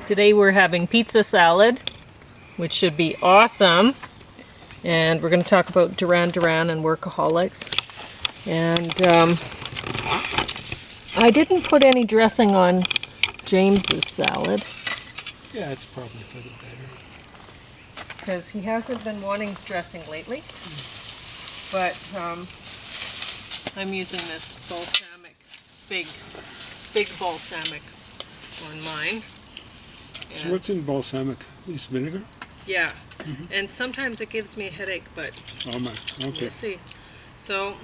Today we're having pizza salad, which should be awesome. And we're going to talk about Duran Duran and Workaholics. And I didn't put any dressing on James's salad. Yeah, it's probably for the better. Because he hasn't been wanting dressing lately. But I'm using this balsamic, big balsamic on mine. So what's in balsamic? Is vinegar? Yeah, and sometimes it gives me a headache, but Oh my, okay. we'll see. So,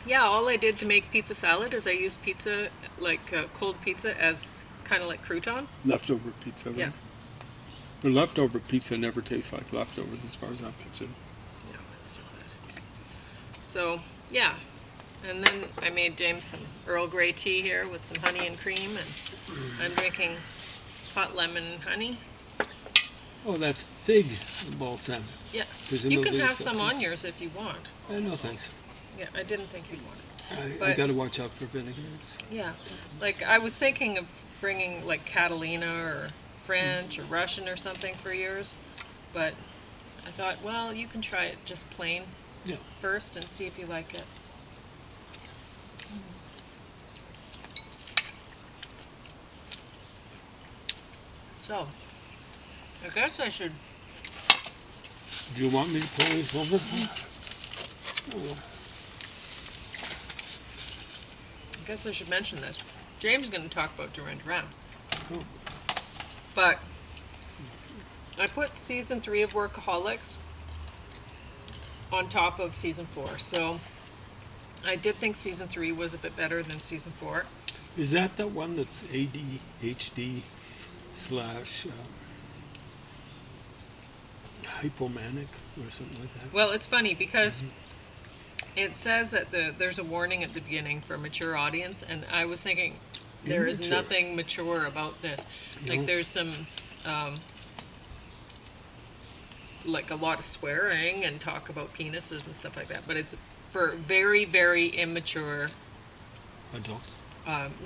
yeah, all I did to make pizza salad is I used pizza, like cold pizza, as kind of like croutons. Leftover pizza, right? Yeah. But leftover pizza never tastes like leftovers as far as I'm concerned. No, it's so good. So, yeah. And then I made James some Earl Grey tea here with some honey and cream, and I'm drinking hot lemon and honey. Oh, that's fig balsamic. Yeah, you Presumably can have it's some on yours if you want. No thanks. Yeah, I didn't think you'd want it. I But- gotta watch out for vinegar. Yeah, like I was thinking of bringing like Catalina or French or Russian or something for yours, but I thought, well, you can try it just plain Yeah. first and see if you like it. So, I guess I should. Do you want me to pour this over? I guess I should mention this. James is going to talk about Duran Duran. Oh. But I put season 3 of Workaholics on top of season 4. So I did think season 3 was a bit better than season 4. Is that the one that's ADHD slash hypomanic or something like that? Well, it's funny because it says that there's a warning at the beginning for a mature audience, and I was thinking there is Immature. nothing mature about this. Like No. there's some like a lot of swearing and talk about penises and stuff like that, but it's for very, very immature, Adults?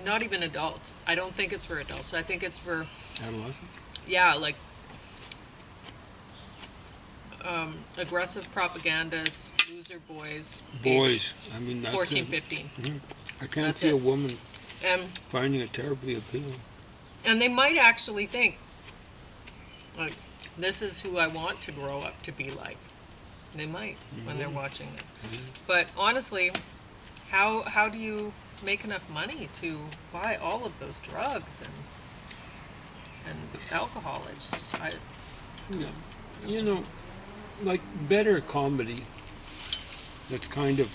not even adults. I don't think it's for adults. I think it's for, Adolescents? yeah, like aggressive propagandists, loser boys, Boys. aged I mean, that's 14, it. 15. I can't That's see it. a woman And finding it terribly appealing. And they might actually think, like, this is who I want to grow up to be like. They might when they're watching it. But honestly, how do you make enough money to buy all of those drugs and alcohol? It's just Yeah. You know, like better comedy that's kind of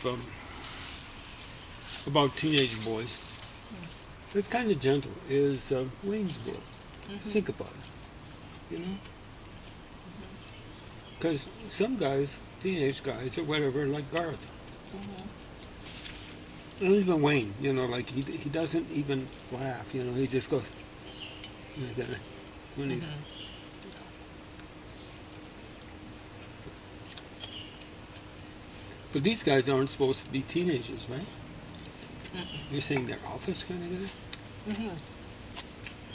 about teenage boys. It's kind of gentle. Is Wayne's World. Think about it. You know, because some guys, teenage guys or whatever, like Garth, and even Wayne. You know, like he doesn't even laugh. You know, he just goes like that when he's. But these guys aren't supposed to be teenagers, right? You're saying they're office kind of guys?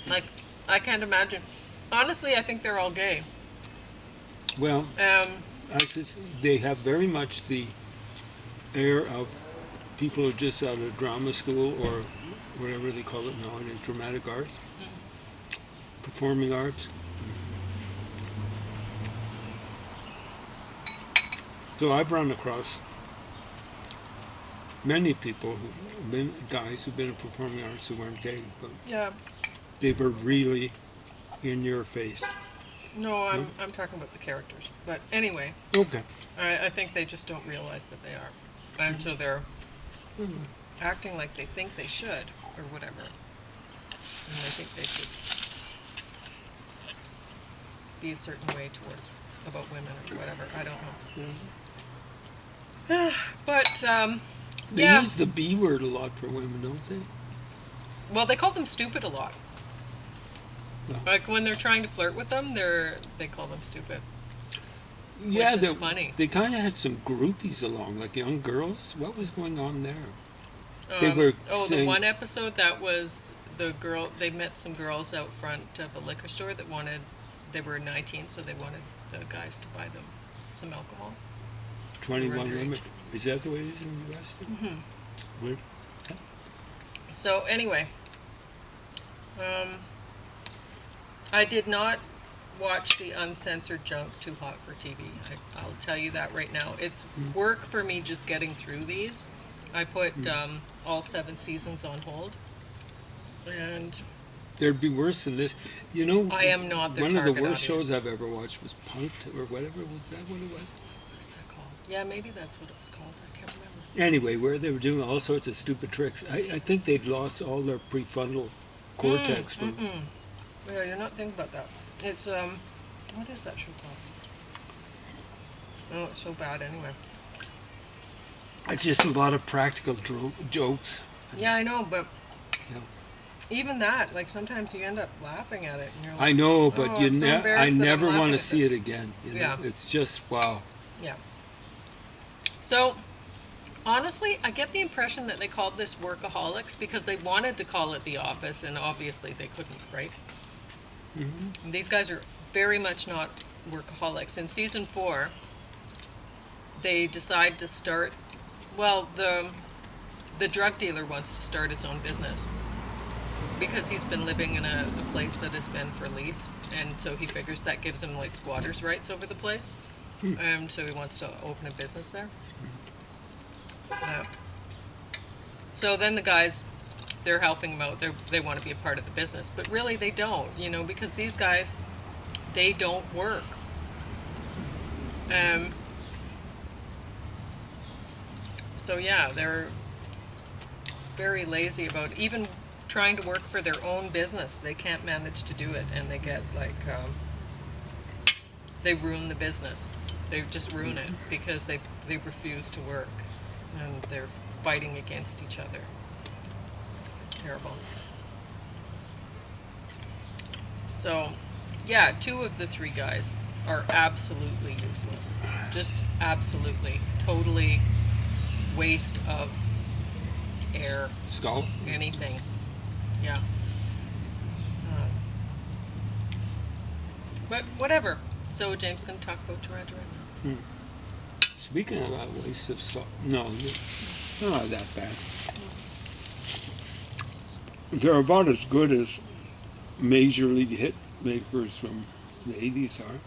like I can't imagine. Honestly, I think they're all gay. Well, they have very much the air of people who are just out of drama school or whatever they call it nowadays, dramatic arts, performing arts. So I've run across many people, guys who've been in performing arts who weren't gay, but Yeah. they were really in your face. No, I'm talking about the characters. But anyway, Okay. I think they just don't realize that they are. And so they're acting like they think they should, or whatever. And they think they should be a certain way towards, about women or whatever. I don't know. But, They yeah. use the B word a lot for women, don't they? Well, they call them stupid a lot. No. Like when they're trying to flirt with them, they call them stupid. Yeah, Which is funny. They kind of had some groupies along, like young girls. What was going on there? They were the saying- one episode that was they met some girls out front of a liquor store that they were 19, so they wanted the guys to buy them some alcohol. 21 limit. Is that the way it is in the U.S.? Mm-hmm. Weird. So anyway, I did not watch the uncensored junk Too Hot for TV. I'll tell you that right now. It's work for me just getting through these. I put all 7 seasons on hold, and there'd be worse than this. You know, I am not their one of the target worst audience. shows I've ever watched was Punk'd, or whatever. Was that what it was? What's that called? Yeah, maybe that's what it was called. I can't remember. Anyway, where they were doing all sorts of stupid tricks. I think they'd lost all their prefrontal cortex from. Yeah, you're not thinking about that. It's what is that show called? Oh, it's so bad anyway. It's just a lot of practical jokes. Yeah, I know, but Yeah. even that, like sometimes you end up laughing at it, and you're like, I know, but I'm so I embarrassed that I'm never laughing want to at see this. it again. You know? Yeah. It's just wow. Yeah. So, honestly, I get the impression that they called this Workaholics because they wanted to call it The Office, and obviously they couldn't, right? Mm-hmm. And these guys are very much not workaholics. In season 4, they decide to start. Well, the drug dealer wants to start his own business because he's been living in a place that has been for lease, and so he figures that gives him like squatters' rights over the place. So he wants to open a business there. So then the guys, they're helping him out. They want to be a part of the business, but really they don't, because these guys, they don't work. So yeah, they're very lazy about even trying to work for their own business. They can't manage to do it, and they get like they ruin the business. They just ruin it because they refuse to work, and they're fighting against each other. It's terrible. So yeah, 2 of the 3 guys are absolutely useless. Just absolutely, totally waste of air. Skull. Anything. Yeah. But whatever. So James going to talk about Duran Duran. Speaking of that waste of stuff, no, not that bad. They're about as good as major league hit makers from the 80s are.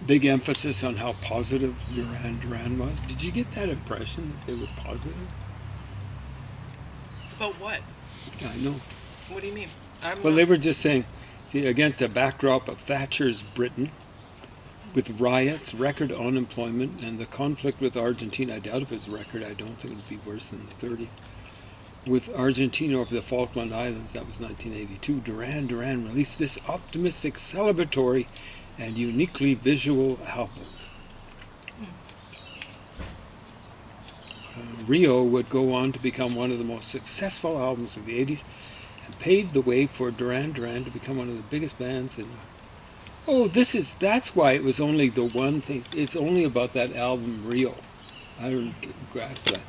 Big emphasis on how positive Duran Duran was. Did you get that impression that they were positive? About what? I know. What do you mean? Well, they were just saying, see, against a backdrop of Thatcher's Britain, with riots, record unemployment, and the conflict with Argentina. I doubt if it's record. I don't think it would be worse than the 30s. With Argentina over the Falkland Islands, that was 1982, Duran Duran released this optimistic, celebratory, and uniquely visual album. Rio would go on to become one of the most successful albums of the 80s and paved the way for Duran Duran to become one of the biggest bands in. Oh, that's why it was only the one thing. It's only about that album Rio. I don't grasp that.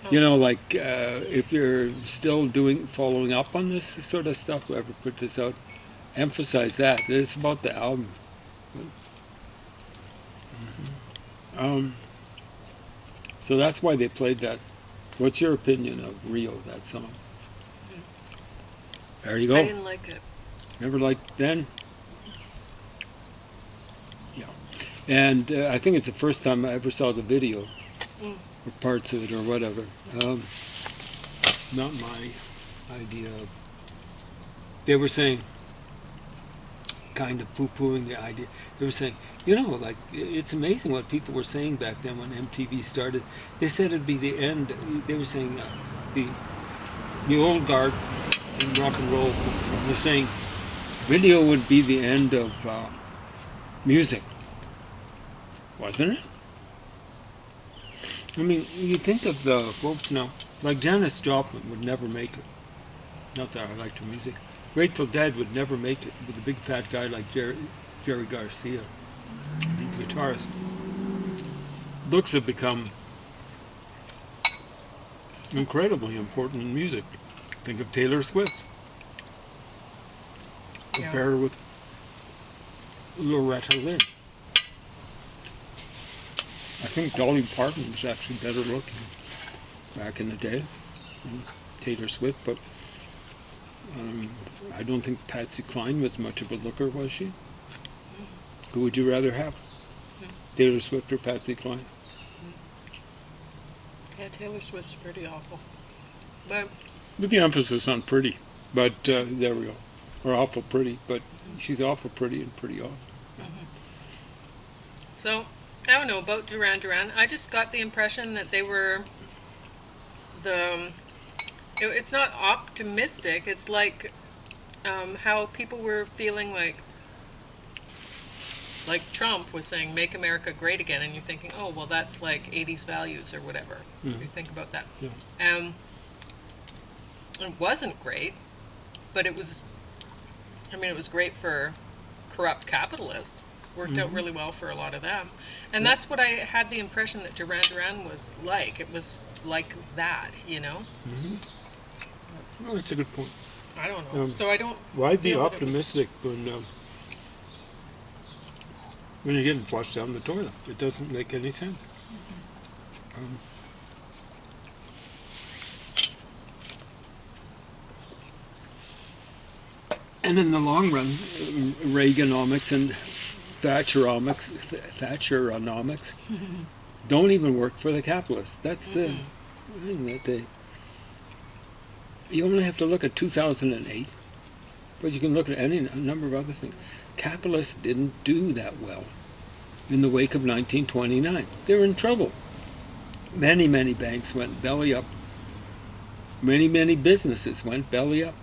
If you're still following up on this sort of stuff, whoever put this out, emphasize that. It's about the album. So that's why they played that. What's your opinion of Rio, that song? There you go. I didn't like it. Never liked then? Yeah. And I think it's the first time I ever saw the video, or parts of it, or whatever. Not my idea of. They were saying, kind of poo-pooing the idea. They were saying, it's amazing what people were saying back then when MTV started. They said it'd be the end. They were saying the old guard in rock and roll were saying video would be the end of music. Wasn't it? I mean, you think of the folks now, like Janis Joplin would never make it. Not that I liked her music. Grateful Dead would never make it with a big fat guy like Jerry Garcia, the guitarist. Looks have become incredibly important in music. Think of Taylor Swift. Yeah. Compare her with Loretta Lynn. I think Dolly Parton was actually better looking back in the day than Taylor Swift, but I don't think Patsy Cline was much of a looker, was she? Who would you rather have? Taylor Swift or Patsy Cline? Yeah, Taylor Swift's pretty awful. But With the emphasis on pretty, but there we go. Or awful pretty, but she's awful pretty and pretty awful. so, I don't know about Duran Duran. I just got the impression that they were it's not optimistic. It's like how people were feeling like Trump was saying, "Make America Great Again," and you're thinking, "Oh, well, that's like '80s values or whatever." You think about that. Yeah. It wasn't great, but it was. I mean, it was great for corrupt capitalists. Worked out really well for a lot of them, and that's what I had the impression that Duran Duran was like. It was like that, you know. Well, that's a good point. I don't know. So I don't. Why be feel that it was- optimistic when you're getting flushed down the toilet? It doesn't make any sense. And in the long run, Reaganomics and Thatcheronomics don't even work for the capitalists. That's the thing that you only have to look at 2008, but you can look at a number of other things. Capitalists didn't do that well in the wake of 1929. They were in trouble. Many, many banks went belly up. Many, many businesses went belly up.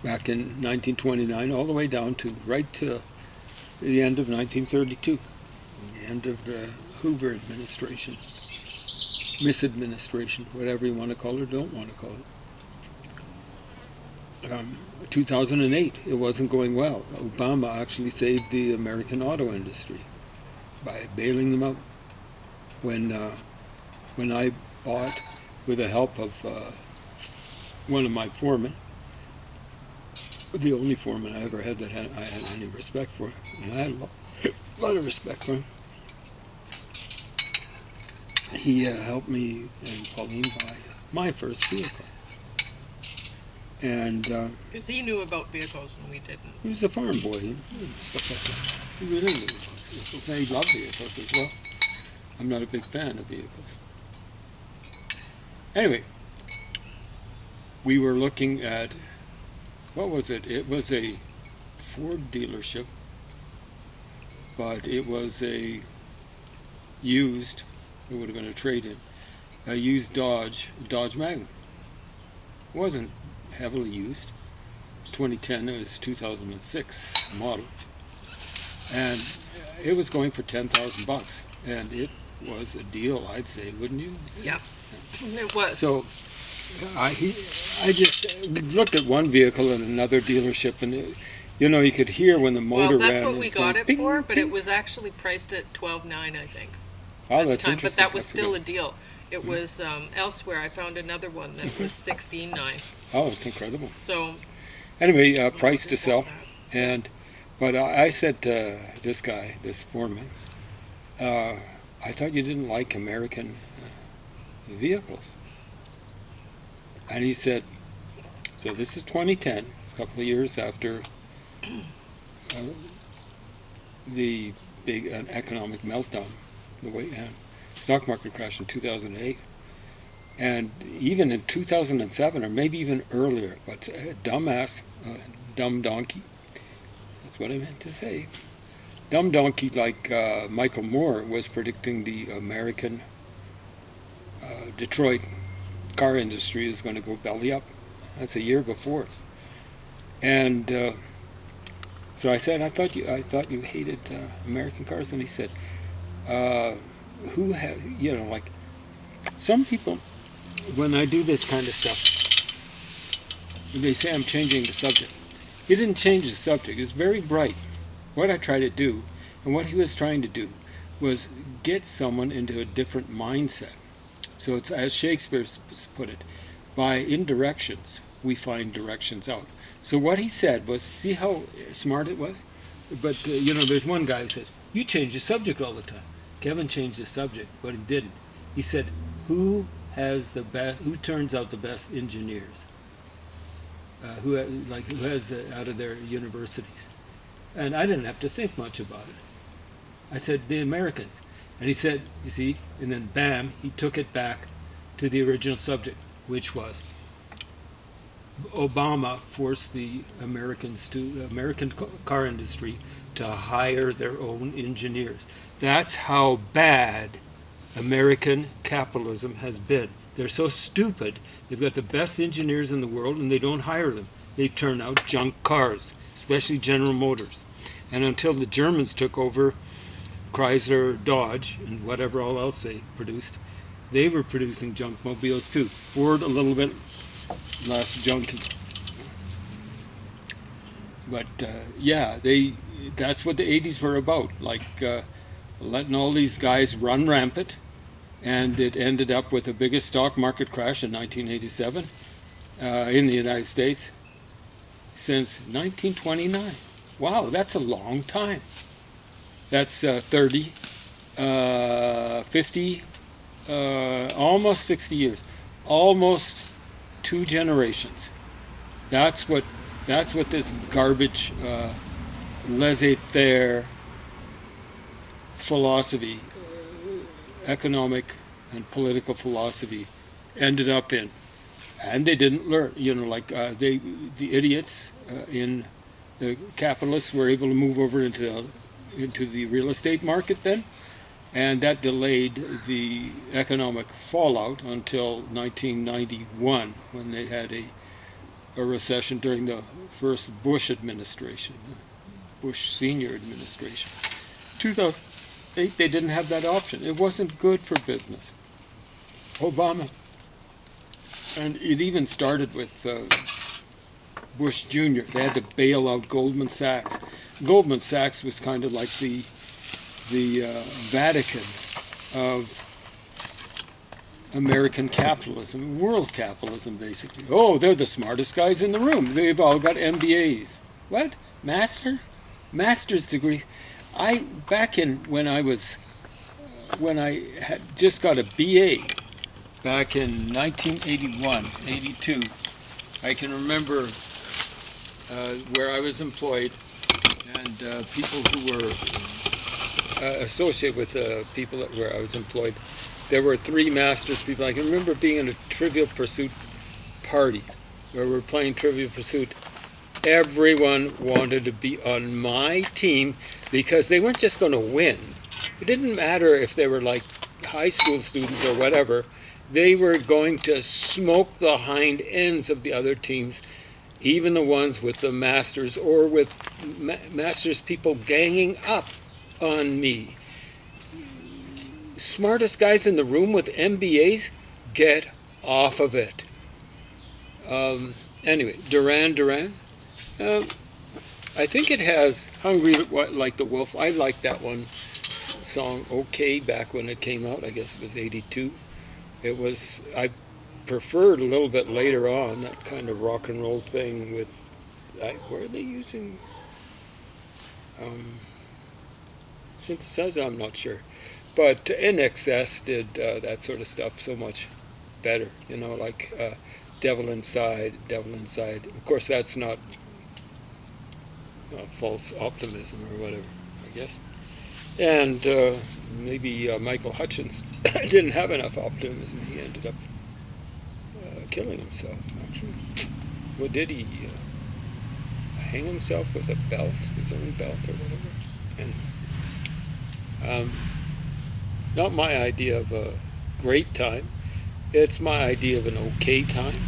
Back in 1929, all the way down to right to the end of 1932, the end of the Hoover administration, misadministration, whatever you want to call it or don't want to call it. 2008, it wasn't going well. Obama actually saved the American auto industry by bailing them out. When I bought, with the help of one of my foremen, the only foreman I ever had that I had any respect for, and I had a lot of respect for him. He helped me and Pauline buy my first vehicle. And Because he knew about vehicles and we didn't. he was a farm boy and stuff like that. He really knew vehicles. And he loved vehicles as well. I'm not a big fan of vehicles. Anyway, we were looking at, what was it? It was a Ford dealership, but it was a used, it would have been a trade-in, a used Dodge Magnum. It wasn't heavily used. It was 2010, it was 2006 model. And it was going for $10,000, and it was a deal, I'd say, wouldn't you? Yeah, it was. So I just looked at one vehicle in another dealership, and you could hear when the motor ran. Well, that's what we it's got going, it ping, for, but ping. it was actually priced at $12,900, I think. Oh, at the that's time. interesting. But that was I still a forgot. deal. It was elsewhere. I found another one that was $16,900. Oh, it's incredible. So Anyway, price to sell, but I said to this guy, this foreman, I thought you didn't like American vehicles. And he said, so this is 2010, it's a couple of years after the big economic meltdown, the stock market crash in 2008. And even in 2007, or maybe even earlier, but a dumbass, dumb donkey, that's what I meant to say. Dumb donkey like Michael Moore was predicting the American Detroit car industry is going to go belly up. That's a year before. And so I said, I thought you hated American cars, and he said, who has, like some people, when I do this kind of stuff, they say I'm changing the subject. He didn't change the subject. It's very bright. What I try to do, and what he was trying to do, was get someone into a different mindset. So it's, as Shakespeare put it, by indirections we find directions out. So what he said was, see how smart it was? But there's one guy who said, you change the subject all the time. Kevin changed the subject, but he didn't. He said, who turns out the best engineers? Who has out of their universities? And I didn't have to think much about it. I said, the Americans. And he said, you see, and then bam, he took it back to the original subject, which was Obama forced the American car industry to hire their own engineers. That's how bad American capitalism has been. They're so stupid. They've got the best engineers in the world and they don't hire them. They turn out junk cars, especially General Motors. And until the Germans took over Chrysler, Dodge, and whatever all else they produced, they were producing junk mobiles too. Ford a little bit less junky. But that's what the 80s were about, like letting all these guys run rampant, and it ended up with the biggest stock market crash in 1987 in the United States since 1929. Wow, that's a long time. That's 30, 50, almost 60 years, almost 2 generations. That's what this garbage laissez-faire philosophy, economic and political philosophy, ended up in. And they didn't learn, the idiots in the capitalists were able to move over into the real estate market then, and that delayed the economic fallout until 1991, when they had a recession during the first Bush administration, Bush senior administration. 2008, they didn't have that option. It wasn't good for business. Obama, and it even started with Bush Jr. They had to bail out Goldman Sachs. Goldman Sachs was kind of like the Vatican of American capitalism, world capitalism, basically. Oh, they're the smartest guys in the room. They've all got MBAs. What? Master's degrees. When I had just got a BA back in 1981, 82, I can remember where I was employed, and people who were associated with people where I was employed. There were 3 master's people. I can remember being in a Trivial Pursuit party where we were playing Trivial Pursuit. Everyone wanted to be on my team because they weren't just going to win. It didn't matter if they were like high school students or whatever. They were going to smoke the hind ends of the other teams, even the ones with the masters or with masters people ganging up on me. Smartest guys in the room with MBAs, get off of it. Anyway, Duran Duran. I think it has Hungry Like the Wolf. I liked that one song okay back when it came out. I guess it was 82. I preferred a little bit later on that kind of rock and roll thing with, were they using synthesizer? I'm not sure. But NXS did that sort of stuff so much better, like Devil Inside. Of course, that's not false optimism or whatever, I guess. And maybe Michael Hutchence didn't have enough optimism. He ended up killing himself, actually. What did he? Hang himself with a belt, his own belt or whatever. And not my idea of a great time. It's my idea of an okay time.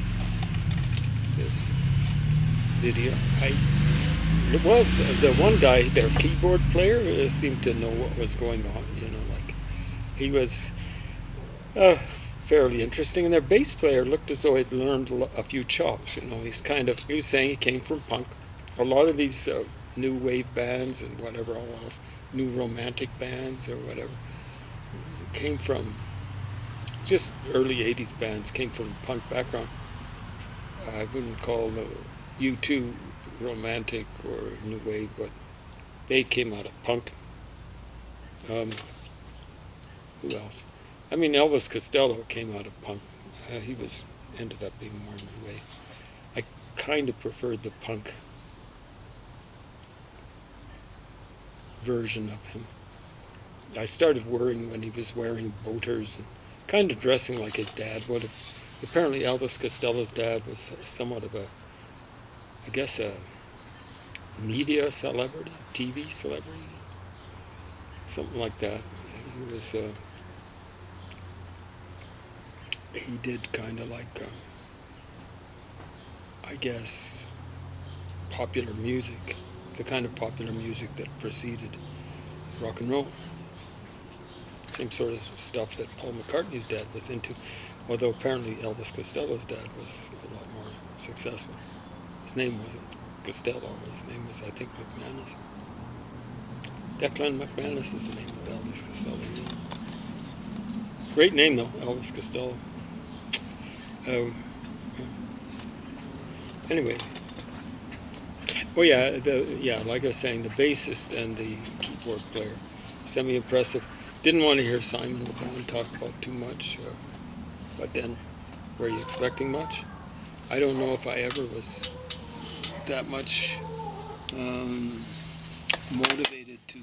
This video. It was the one guy, their keyboard player, seemed to know what was going on. He was fairly interesting, and their bass player looked as though he'd learned a few chops. He was saying he came from punk, a lot of these new wave bands and whatever else, new romantic bands or whatever, came from just early 80s bands, came from punk background. I wouldn't call U2 romantic or new wave, but they came out of punk. Who else? I mean, Elvis Costello came out of punk. He ended up being more new wave. I kind of preferred the punk version of him. I started worrying when he was wearing boaters and kind of dressing like his dad would have. Apparently Elvis Costello's dad was somewhat of a media celebrity, TV celebrity, something like that. He was, he did kind of like, popular music, the kind of popular music that preceded rock and roll. Same sort of stuff that Paul McCartney's dad was into, although apparently Elvis Costello's dad was a lot more successful. His name wasn't Costello, his name was, I think, McManus. Declan McManus is the name of Elvis Costello. Great name though, Elvis Costello. Anyway, like I was saying, the bassist and the keyboard player, semi-impressive. Didn't want to hear Simon Le Bon talk about too much, but then, were you expecting much? I don't know if I ever was that much motivated to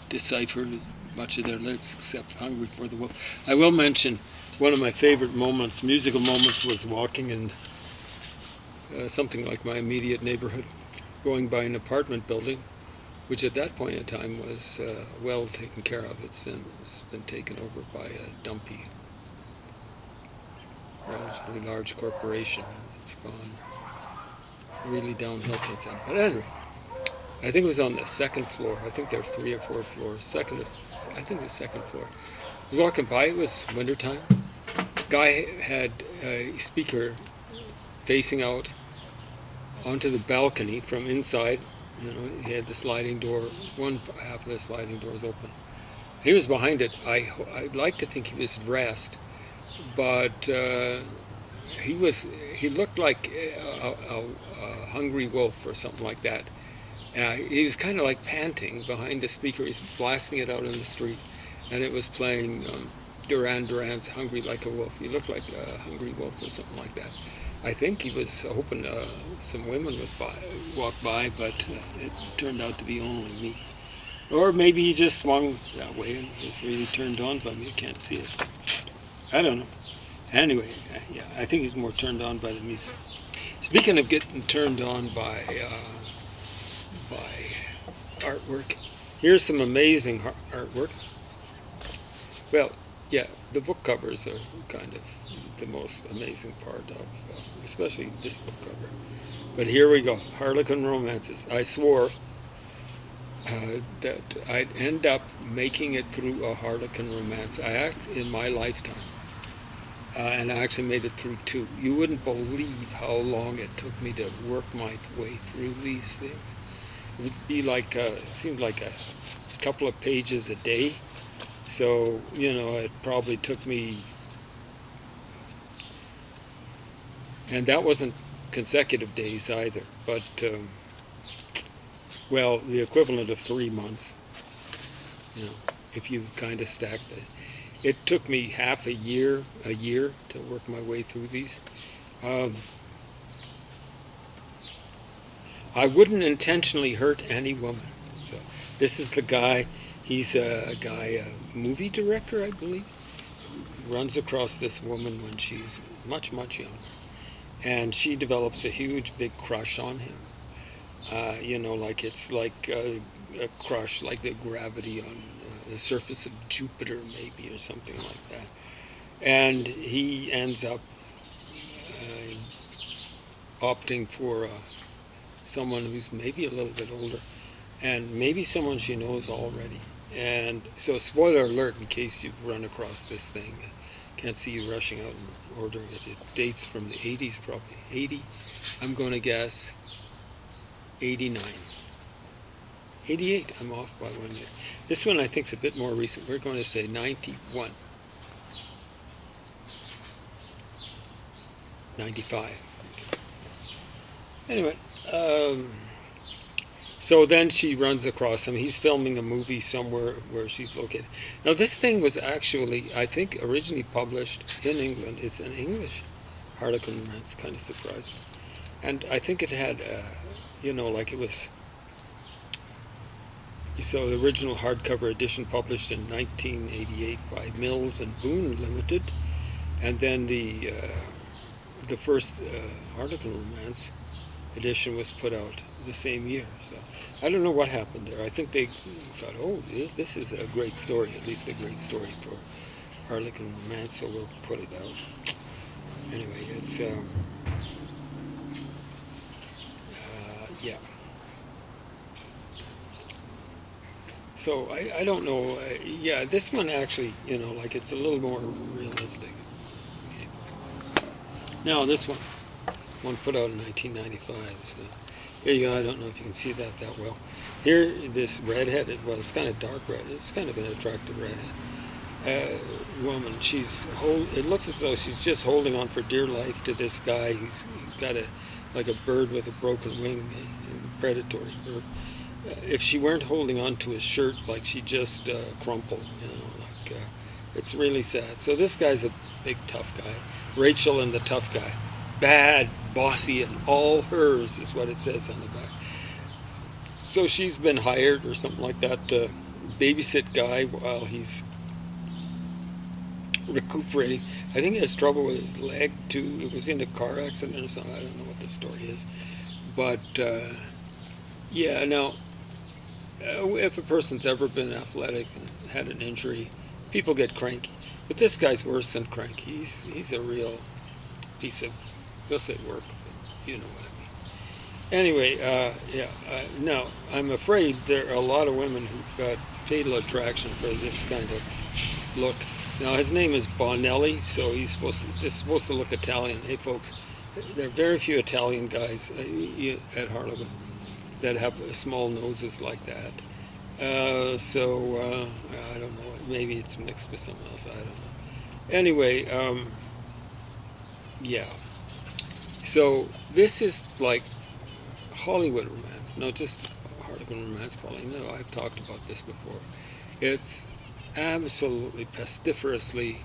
decipher much of their lyrics except Hungry for the Wolf. I will mention one of my favorite moments, musical moments, was walking in something like my immediate neighborhood, going by an apartment building, which at that point in time was well taken care of. It's been taken over by a dumpy, relatively large corporation. It's gone really downhill since then. But anyway, I think it was on the second floor. I think there are 3 or 4 floors. I think the second floor. I was walking by, it was wintertime. Guy had a speaker facing out onto the balcony from inside. You know, he had the sliding door, one half of the sliding door is open. He was behind it. I'd like to think he was dressed, but he looked like a hungry wolf or something like that. He was kind of like panting behind the speaker. He's blasting it out in the street, and it was playing Duran Duran's "Hungry Like a Wolf." He looked like a hungry wolf or something like that. I think he was hoping some women would walk by, but it turned out to be only me. Or maybe he just swung that way and was really turned on by me. I can't see it. I don't know. Anyway, yeah, I think he's more turned on by the music. Speaking of getting turned on by artwork, here's some amazing artwork. Well, yeah, the book covers are kind of the most amazing part of, especially this book cover. But here we go, Harlequin Romances. I swore that I'd end up making it through a Harlequin romance in my lifetime. And I actually made it through 2. You wouldn't believe how long it took me to work my way through these things. It would be like, it seemed like a couple of pages a day. So, you know, it probably took me, and that wasn't consecutive days either, but, well, the equivalent of 3 months, you know, if you kind of stacked it. It took me half a year to work my way through these. I wouldn't intentionally hurt any woman. So this is the guy. He's a movie director, I believe. Runs across this woman when she's much, much younger. And she develops a huge, big crush on him. You know, like it's like a crush, like the gravity on the surface of Jupiter, maybe, or something like that. And he ends up opting for someone who's maybe a little bit older, and maybe someone she knows already. And so, spoiler alert, in case you've run across this thing. Can't see you rushing out and ordering it. It dates from the 80s, probably. 80, I'm going to guess. 89. 88, I'm off by 1 year. This one I think is a bit more recent. We're going to say 91. 95. Anyway, so then she runs across him. He's filming a movie somewhere where she's located. Now this thing was actually, I think, originally published in England. It's an English Harlequin romance, kind of surprising. And I think it had, like it was, so the original hardcover edition published in 1988 by Mills and Boon Limited. And then the first Harlequin romance edition was put out the same year. So I don't know what happened there. I think they thought, oh, this is a great story, at least a great story for Harlequin romance, so we'll put it out. Anyway, it's yeah. So I don't know. Yeah, this one actually, like it's a little more realistic. Okay. Now this one put out in 1995. So here you go. I don't know if you can see that well. Here, this redheaded, well, it's kind of dark red. It's kind of an attractive redhead woman. It looks as though she's just holding on for dear life to this guy who's got like a bird with a broken wing, a predatory bird. If she weren't holding on to his shirt, like she just crumpled, it's really sad. So this guy's a big tough guy. Rachel and the tough guy. Bad, bossy, and all hers is what it says on the back. So she's been hired or something like that to babysit guy while he's recuperating. I think he has trouble with his leg too. It was in a car accident or something. I don't know what the story is. But yeah, now if a person's ever been athletic and had an injury, people get cranky. But this guy's worse than cranky. He's a real piece of, they'll say work, but you know what I mean. Anyway, no, I'm afraid there are a lot of women who've got fatal attraction for this kind of look. Now his name is Bonelli, so this is supposed to look Italian. Hey folks, there are very few Italian guys at Harlequin that have small noses like that. So I don't know. Maybe it's mixed with something else. I don't know. Anyway, yeah. So this is like Hollywood romance, not just Harlequin romance, Polly. No, I've talked about this before. It's absolutely pestiferously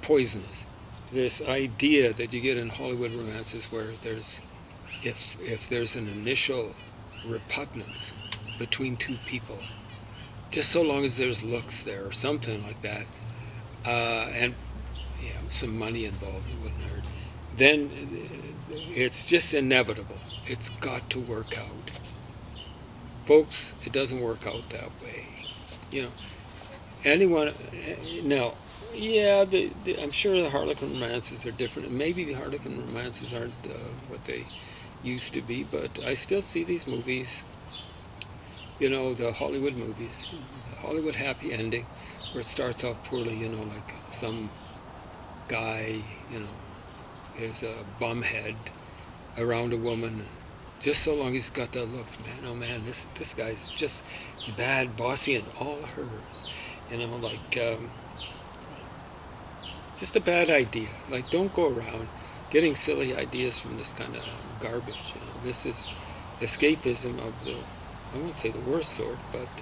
poisonous. This idea that you get in Hollywood romances where if there's an initial repugnance between two people, just so long as there's looks there or something like that, and some money involved, it wouldn't hurt, then it's just inevitable. It's got to work out. Folks, it doesn't work out that way. Anyone, now, yeah, I'm sure the Harlequin romances are different, and maybe the Harlequin romances aren't what they used to be, but I still see these movies, the Hollywood movies, the Hollywood happy ending, where it starts off poorly, like some guy, is a bumhead around a woman, just so long he's got the looks, man, oh man, this guy's just bad, bossy, and all hers, just a bad idea. Like, don't go around getting silly ideas from this kind of garbage. This is escapism of the, I won't say the worst sort, but